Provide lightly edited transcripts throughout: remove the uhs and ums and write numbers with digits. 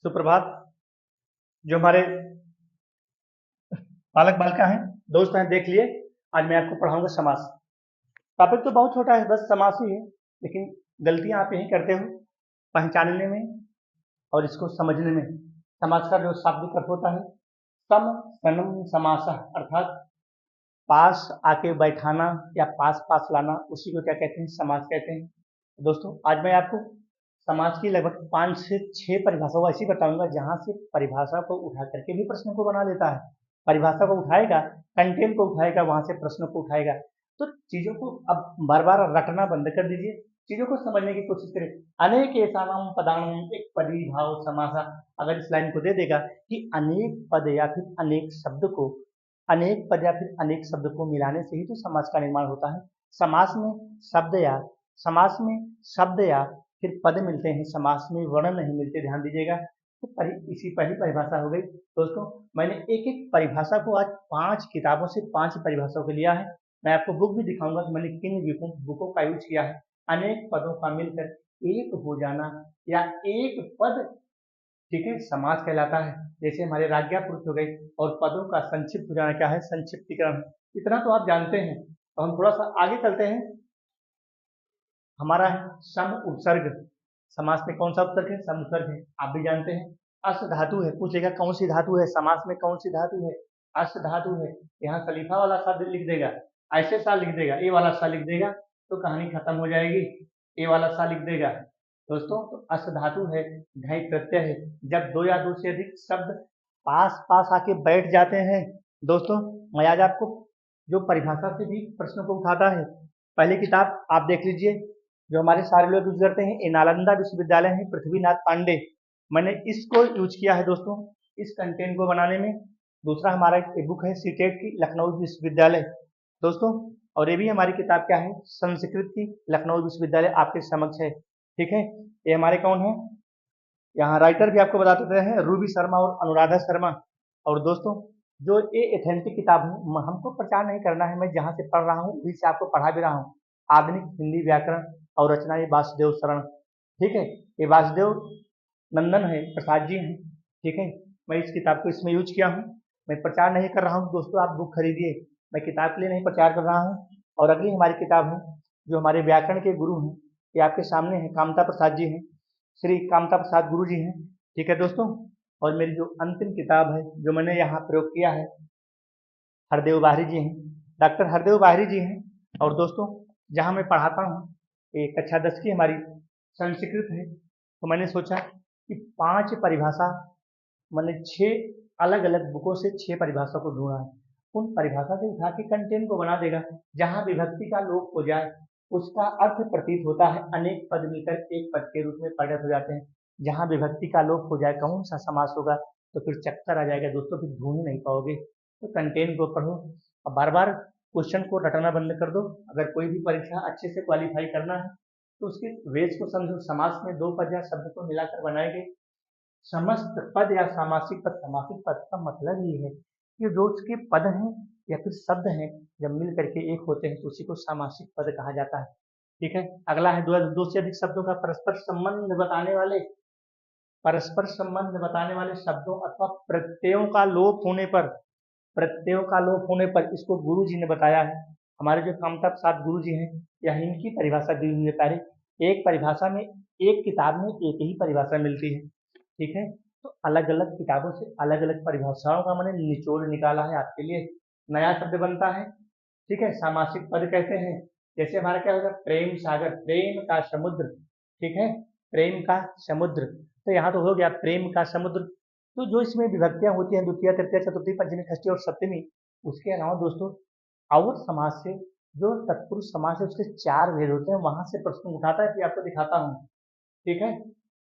सुप्रभात। जो हमारे बालक बालिका हैं, दोस्त हैं, देख लिए। आज मैं आपको पढ़ाऊंगा समास। टॉपिक तो बहुत छोटा है, बस समास ही है, लेकिन गलतियां आप यही करते हो पहचानने में और इसको समझने में। समास का जो शाब्दिक अर्थ होता है सम सनम समासः, अर्थात पास आके बैठाना या पास पास लाना, उसी को क्या कहते हैं, समास कहते हैं। दोस्तों, आज मैं आपको समाज की लगभग 5 से 6 परिभाषाओं ऐसी बताऊंगा जहां से परिभाषा को उठा करके भी प्रश्न को बना लेता है। परिभाषा को उठाएगा, कंटेंट को उठाएगा, वहां से प्रश्न को उठाएगा। तो चीजों को अब बार बार रटना बंद कर दीजिए, चीजों को समझने की कोशिश करें। अनेक ऐसानाम पदानाम एक पदी भाव समासा, अगर इस लाइन को दे देगा कि अनेक पद या फिर अनेक शब्द को, अनेक पद या फिर अनेक शब्द को मिलाने से ही तो समाज का निर्माण होता है। समास में शब्द या समास में शब्द या फिर पद मिलते हैं, समास में वर्ण नहीं मिलते, ध्यान दीजिएगा। तो इसी पहली परिभाषा हो गई। दोस्तों, मैंने एक एक परिभाषा को आज 5 किताबों से 5 परिभाषाओं को लिया है। मैं आपको बुक भी दिखाऊंगा कि मैंने किन बुकों का यूज किया है। अनेक पदों का मिलकर एक हो जाना या एक पद, ठीक है, समास कहलाता है। जैसे हमारे राज्ञा पुरुष हो गई, और पदों का संक्षिप्त हो जाना क्या है, संक्षिप्तीकरण। इतना तो आप जानते हैं। तो हम थोड़ा सा आगे चलते हैं। हमारा है सम उपसर्ग। समास में कौन सा उपसर्ग है, सम उपसर्ग है, आप भी जानते हैं। अष्ट धातु है, पूछेगा कौन सी धातु है, समास में कौन सी धातु है, अष्ट धातु है। यहाँ सलीफा वाला शब्द लिख देगा, ऐसे सा लिख देगा, ए वाला सा लिख देगा तो कहानी खत्म हो जाएगी। ए वाला सा लिख देगा। दोस्तों, तो अष्ट धातु है, घई प्रत्यय है। जब दो या दो से अधिक शब्द पास पास आके बैठ जाते हैं, दोस्तों, मैं आज आपको जो परिभाषा से भी प्रश्न को उठाता है, पहली किताब आप देख लीजिए, जो हमारे सारे लोग यूज करते हैं, ये नालंदा विश्वविद्यालय है, पृथ्वीनाथ पांडे। मैंने इसको यूज किया है दोस्तों इस कंटेंट को बनाने में। दूसरा हमारा एक बुक है सीटेट की, लखनऊ विश्वविद्यालय, दोस्तों। और ये भी हमारी किताब क्या है, संस्कृत की, लखनऊ विश्वविद्यालय आपके समक्ष है, ठीक है। ये हमारे कौन है, यहाँ राइटर भी आपको बता देते हैं, रूबी शर्मा और अनुराधा शर्मा। और दोस्तों, जो ये एथेंटिक किताब है, हमको प्रचार नहीं करना है, मैं जहाँ से पढ़ रहा हूँ उसी से आपको पढ़ा भी रहा हूँ। आधुनिक हिंदी व्याकरण और रचना ये वासुदेव शरण, ठीक है। ये वासुदेव नंदन है, प्रसाद जी हैं, ठीक है। मैं इस किताब को इसमें यूज किया हूँ। मैं प्रचार नहीं कर रहा हूँ दोस्तों, आप बुक खरीदिए, मैं किताब के लिए नहीं प्रचार कर रहा हूँ। और अगली हमारी किताब है, जो हमारे व्याकरण के गुरु हैं, ये आपके सामने है, कामता प्रसाद जी हैं, श्री कामता प्रसाद गुरु जी हैं, ठीक है दोस्तों। और मेरी जो अंतिम किताब है जो मैंने यहाँ प्रयोग किया है, हरदेव बाहरी जी हैं, डॉक्टर हरदेव बाहरी जी हैं। और दोस्तों, जहाँ मैं पढ़ाता हूँ, ये कक्षा 10 की हमारी संस्कृत है, तो मैंने सोचा कि 5 परिभाषा, मैंने 6 अलग अलग बुकों से 6 परिभाषा को ढूंढा है। उन परिभाषा से उठा के कंटेंट को बना देगा। जहाँ विभक्ति का लोप हो जाए, उसका अर्थ प्रतीत होता है, अनेक पद मिलकर एक पद के रूप में परिणत हो जाते हैं। जहाँ विभक्ति का लोप हो जाए, कौन सा समास होगा, तो फिर चक्कर आ जाएगा दोस्तों, फिर ढूंढ ही नहीं पाओगे। तो कंटेंट को पढ़ो और बार बार क्वेश्चन को रटना बंद कर दो। अगर कोई भी परीक्षा अच्छे से क्वालिफाई करना है तो उसके वेज को समझो। समास में 2 पद या शब्द को मिलाकर बनाए गए समस्त पद या सामासिक पद। सामासिक पद का मतलब ये है कि जो उसके पद हैं या फिर शब्द हैं, जब मिल करके एक होते हैं तो उसी को सामासिक पद कहा जाता है, ठीक है। अगला है दो से अधिक शब्दों का परस्पर संबंध बताने वाले शब्दों अथवा प्रत्ययों का लोप होने पर, प्रत्ययों का लोप होने पर, इसको गुरु जी ने बताया है। हमारे जो कामता प्रसाद गुरु जी हैं, यह इनकी परिभाषा दी हुई है। पहले एक परिभाषा में, एक किताब में एक ही परिभाषा मिलती है, ठीक है। तो अलग अलग किताबों से अलग अलग परिभाषाओं का मैंने निचोड़ निकाला है आपके लिए। नया शब्द बनता है, ठीक है, सामासिक पद कहते हैं। जैसे हमारा क्या होगा, प्रेम सागर, प्रेम का समुद्र, ठीक है, प्रेम का समुद्र। तो यहाँ तो हो गया प्रेम का समुद्र। तो जो इसमें विभक्तियां होती हैं, द्वितीय तृतीय चतुर्थी पंचमी षष्ठी और सप्तमी, उसके अलावा दोस्तों और समाज से, जो तत्पुरुष समाज है उसके 4 भेद होते हैं, वहां से प्रश्न उठाता है, फिर आपको दिखाता हूँ, ठीक है।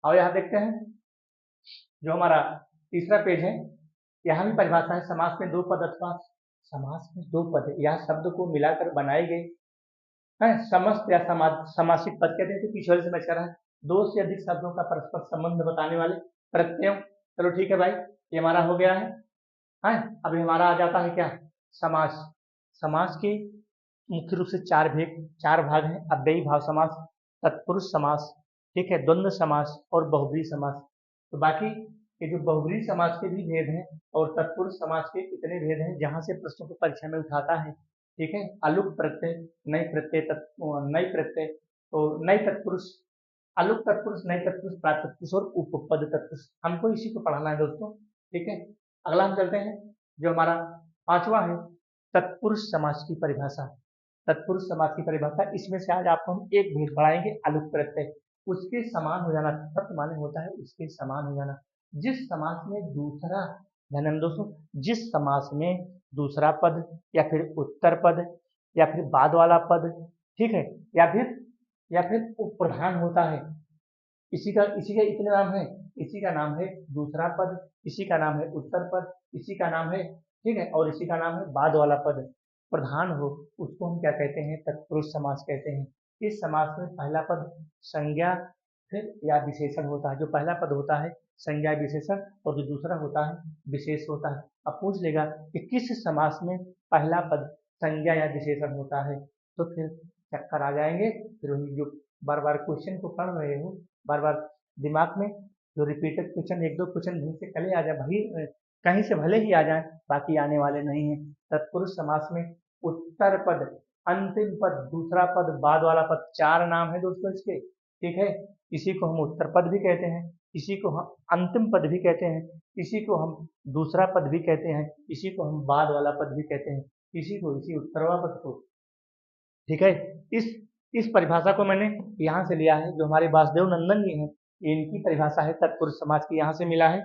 और यहाँ देखते हैं, जो हमारा तीसरा पेज है, यहाँ भी परिभाषा है, समास में 2 पद अथवा समास में 2 पद या शब्द को मिलाकर बनाए गए हैं, समस्त या समासिक पद कहते हैं। तो पीछे वाले से मैच कर रहा है, 2 से अधिक शब्दों का परस्पर संबंध बताने वाले प्रत्ययों। चलो ठीक है भाई, ये हमारा हो गया है। अभी हमारा आ जाता है क्या, समास। समास के मुख्य रूप से 4 भाग हैं, अव्ययी भाव समास, तत्पुरुष समास, ठीक है, द्वंद्व समास और बहुब्रीहि समास। तो बाकी ये जो बहुब्रीहि समास के भी भेद हैं और तत्पुरुष समास के इतने भेद हैं जहां से प्रश्नों को परीक्षा में उठाता है। ठीक है, अलुक प्रत्यय, नई प्रत्यय, नई प्रत्यय, तो नई तत्पुरुष, अलुक तत्पुरुष, नई तत्पुरुष, प्राक तत्पुरुष और उपपद तत्पुरुष, हमको इसी को पढ़ाना है दोस्तों। ठीक है, अगला हम चलते हैं जो हमारा पांचवा है तत्पुरुष समास की परिभाषा। तत्पुरुष समास की परिभाषा, इसमें से आज आपको हम एक भेद पढ़ाएंगे, अलुक प्रत्यय, उसके समान हो जाना। तत् माने होता है उसके समान हो जाना। जिस समास में दूसरा, ध्यान दोस्तों, जिस समास में दूसरा पद या फिर उत्तर पद या फिर बाद वाला पद, ठीक है, या फिर उपप्रधान होता है, इसी का इतने नाम है। इसी का नाम है दूसरा पद, इसी का नाम है उत्तर पद, इसी का नाम है, ठीक है, और इसी का नाम है बाद वाला पद प्रधान हो, उसको हम क्या कहते हैं? तत्पुरुष समास कहते हैं। इस समास में पहला पद संज्ञा फिर या विशेषण होता है। जो पहला पद होता है संज्ञा विशेषण और जो दूसरा होता है विशेष होता है। अब पूछ लेगा कि किस समास में पहला पद संज्ञा या विशेषण होता है, तो फिर चक्कर आ जाएंगे। फिर वही जो बार बार क्वेश्चन को पढ़ रहे हो, बार बार दिमाग में जो रिपीटेड क्वेश्चन, एक दो क्वेश्चन ढंग से कले आ जाए, भाई कहीं से भले ही आ जाए, बाकी आने वाले नहीं है। तत्पुरुष समास में उत्तर पद, अंतिम पद, दूसरा पद, बाद वाला पद, चार नाम है दोस्तों इसके। ठीक है, इसी को हम उत्तर पद भी कहते हैं, इसी को हम अंतिम पद भी कहते हैं, इसी को हम दूसरा पद भी कहते हैं, इसी को हम बाद वाला पद भी कहते हैं, इसी उत्तरवा पद को। ठीक है, इस परिभाषा को मैंने यहाँ से लिया है, जो हमारे वासुदेव नंदन जी हैं, इनकी परिभाषा है तत्पुरुष समास की, यहाँ से मिला है।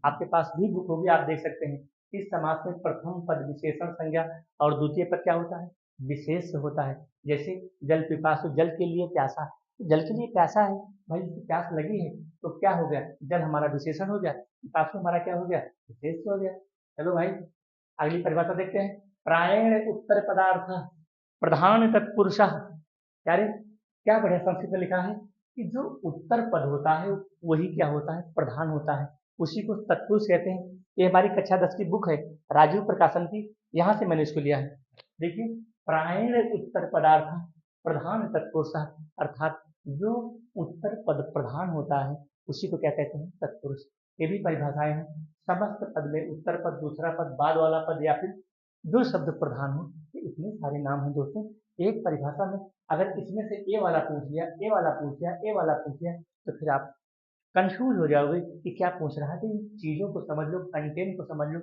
आपके पास भी बुक होगी, आप देख सकते हैं। इस समास में प्रथम पद विशेषण संज्ञा और द्वितीय पद क्या होता है? विशेष होता है। जैसे जल पिपासु, जल के लिए प्यासा, जल के लिए प्यासा है भाई, प्यास लगी है, तो क्या हो गया? जल हमारा विशेषण हो गया, पिपासु हमारा क्या हो गया? विशेष हो गया। चलो भाई अगली परिभाषा देखते हैं। प्रायण उत्तर पदार्थ प्रधान तत्पुरुष, क्या बढ़िया संस्कृत में लिखा है कि जो उत्तर पद होता है वही क्या होता है? प्रधान होता है, उसी को तत्पुरुष कहते हैं। ये हमारी कक्षा 10 की बुक है, राजीव प्रकाशन की, यहाँ से मैंने इसको लिया है। देखिए, प्रायण उत्तर पदार्थ प्रधान तत्पुरुष, अर्थात जो उत्तर पद प्रधान होता है उसी को क्या कहते हैं? तत्पुरुष। ये भी परिभाषाएं हैं। समस्त पद में उत्तर पद, दूसरा पद, बाद वाला पद या फिर जो शब्द प्रधान हो, ये इतने सारे नाम हैं दोस्तों। एक परिभाषा में अगर इसमें से ए वाला पूछ लिया, ए वाला पूछ लिया, ए वाला पूछ लिया, तो फिर आप कंफ्यूज हो जाओगे कि क्या पूछ रहा है। तो इन चीजों को समझ लो, कंटेंट को समझ लो,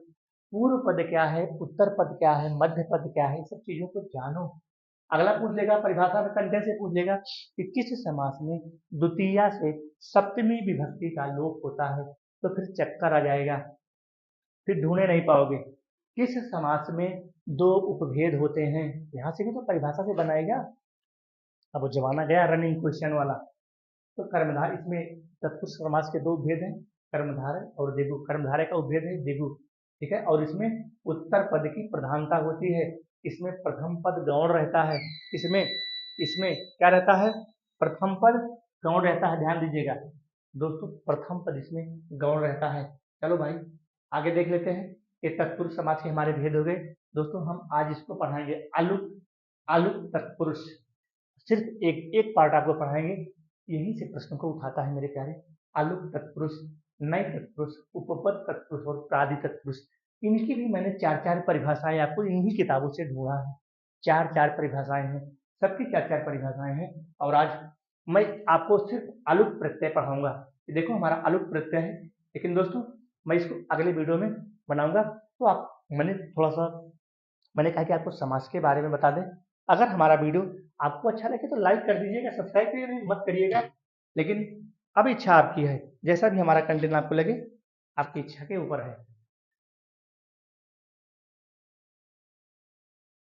पूर्व पद क्या है, उत्तर पद क्या है, मध्य पद क्या है, सब चीजों को जानो। अगला पूछ लेगा परिभाषा में, कंटेंट से पूछ लेगा कि किस समास में द्वितीया से सप्तमी विभक्ति का लोप होता है, तो फिर चक्कर आ जाएगा, फिर ढूंढे नहीं पाओगे। किस समास में दो उपभेद होते हैं, यहाँ से भी तो परिभाषा से बनाएगा। अब वो जमाना गया रनिंग क्वेश्चन वाला। तो कर्मधार, इसमें तत्पुरुष समास के दो उपभेद हैं, कर्मधारय और दिगु। कर्मधारय का उपभेद है दिगु, ठीक है, और इसमें उत्तर पद की प्रधानता होती है। इसमें प्रथम पद गौण रहता है, इसमें इसमें क्या रहता है? प्रथम पद गौण रहता है, ध्यान दीजिएगा दोस्तों, प्रथम पद इसमें गौण रहता है। चलो भाई आगे देख लेते हैं। ये तत्पुरुष समास के हमारे भेद हो गए दोस्तों। हम आज इसको पढ़ाएंगे अलुक, अलुक तत्पुरुष, सिर्फ एक पार्ट आपको पढ़ाएंगे, यहीं से प्रश्न को उठाता है मेरे प्यारे। अलुक तत्पुरुष, नई तत्पुरुष, उपपद तत्पुरुष और प्रादि तत्पुरुष, इनकी भी मैंने चार परिभाषाएं आपको इन्हीं किताबों से ढूंढा है। चार परिभाषाएं हैं, सबकी चार परिभाषाएं हैं। और आज मैं आपको सिर्फ अलुक प्रत्यय पढ़ाऊंगा। देखो हमारा अलुक प्रत्यय है, लेकिन दोस्तों मैं इसको अगले वीडियो में बनाऊंगा। तो आप मैंने कहा कि आपको समास के बारे में बता दें। अगर हमारा वीडियो आपको अच्छा लगे तो लाइक कर दीजिएगा, सब्सक्राइब करिएगा मत करिएगा, लेकिन अब इच्छा आपकी है, जैसा भी हमारा कंटेंट आपको लगे, आपकी इच्छा के ऊपर है।